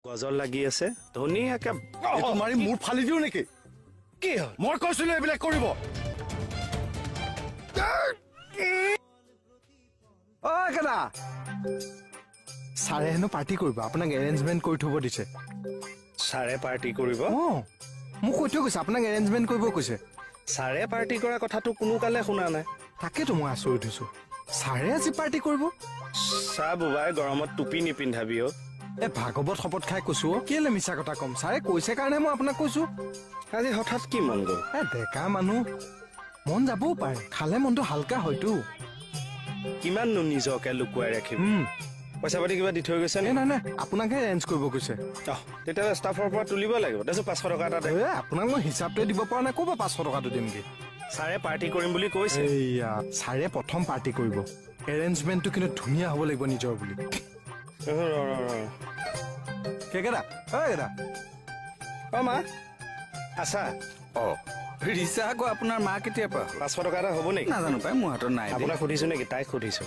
গজল লাগি আছে ধুনীয়াকে মাৰি মোৰ ফালি দিও নেকি কি হ'ল মই কৈছিলো এইবিলাক কৰিব অ কেডা ছাৰে হেনো পাৰ্টি কৰিব আপোনাক এৰেঞ্জমেণ্ট কৰি থব দিছে ছাৰে পাৰ্টি কৰিব অ মোক কৈ থৈ গৈছে আপোনাক এৰেঞ্জমেণ্ট কৰিব কৈছে ছাৰে পাৰ্টি কৰা কথাটো কোনো কালে শুনা নাই তাকেতো মই আচৰিত হৈছো ছাৰে আজি পাৰ্টি কৰিব চা বুবাই গৰমত টুপি নিপিন্ধাবি অ এ ভাগৱত শপত খাই কৈছো অ কেলে মিছা কথা কম ছাৰে কৈছে কাৰণে মই আপোনাক কৈছো আজি হঠাৎ কি মন গ'ল এ ডেকা মানুহ মন যাবও পাৰে খালে মনটো হালকা হয়তো কিমাননো নিজকে লুকুৱাই ৰাখিম পইচা পাতি কিবা দি থৈ গৈছে নে নাই আপোনাকহে এৰেঞ্জ কৰিব কৈছে তেতিয়াহ'লে ষ্টাফৰ পৰা তুলিব লাগিব তাৰপিছত 500 টকা এটা দে এ আপোনাক মই হিচাপটোৱে দিব পৰা নাই ক'ৰ পৰা 500 টকাটো দিমগে ছাৰে পাৰ্টি কৰিম বুলি কৈছে এইয়া ছাৰে প্ৰথম পাৰ্টি কৰিব এৰেঞ্জমেণ্টটো কিন্তু ধুনীয়া হ'ব লাগিব নিজৰ বুলি কেকেৰা ঐ কেডা অ মা আছা অ ৰিচা আকৌ আপোনাৰ মা কেতিয়াৰ পৰা 500 টকা এটা হ'ব নেকি নাজানো পাই মোৰ হাতত নাই আপোনাক সুধিছো নেকি তাইক সুধিছো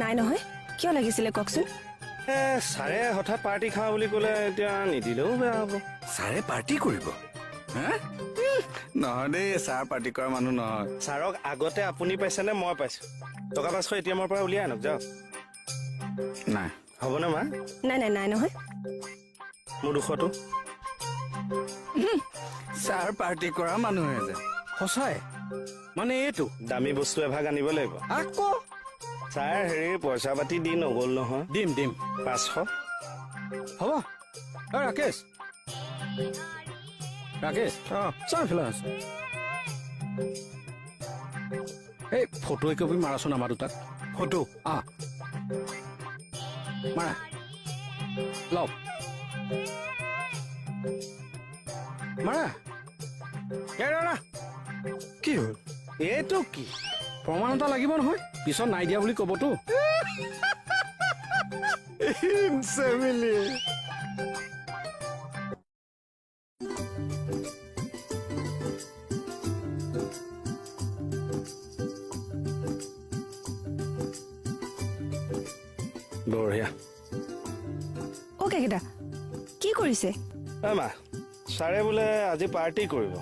নাই নহয় কিয় লাগিছিলে কওকচোন ছাৰে হঠাৎ পাৰ্টি খাওঁ বুলি ক'লে এতিয়া নিদিলেও বেয়া হ'ব ছাৰে পাৰ্টি কৰিব নহয় দেই ছাৰ পাৰ্টি কৰা মানুহ নহয় ছাৰক আগতে আপুনি পাইছে নে মই পাইছো টকা 500 এটিএমৰ পৰা উলিয়াই আনক যাওক নাই হ'বনে মা নাই নহয় মোৰ 200টো ছাৰ পাৰ্টি কৰা মানুহে যে সঁচাই মানে এইটো দামী বস্তু এভাগ আনিব লাগিব আকৌ ছাৰ হেৰি পইচা পাতি দি নগ'ল নহয় দিম 500 হ'ব ঐ ৰাকেশ অ ছাৰ ফেলা আছে এই ফটো একপি মাৰাচোন আমাৰ দুটাক ফটো মাৰা লওক মাৰা কি হ'ল এইটো কি প্ৰমাণ এটা লাগিব নহয় পিছত নাই দিয়া বুলি ক'বতো বঢ়িয়া অ'কে কেইটা কি কৰিছে মা ছাৰে বোলে আজি পাৰ্টি কৰিব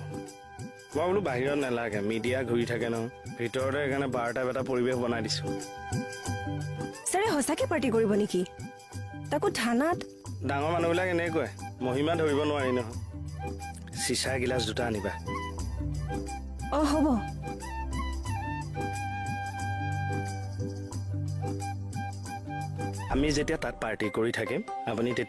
মই বোলো বাহিৰত নালাগে মিডিয়া ঘূৰি থাকে নহয় ভিতৰতে সেইকাৰণে বাৰ টাইপ এটা পৰিৱেশ বনাই দিছো ছাৰে সঁচাকে পাৰ্টি কৰিব নেকি তাকো থানাত ডাঙৰ মানুহবিলাক এনেকুৱাই মহিমা ধৰিব নোৱাৰি নহয় চিচাৰ গিলাচ দুটা আনিবা অ হ'ব আমি যেতিয়া তাত পাৰ্টি কৰি থাকিম আপুনি তেতিয়া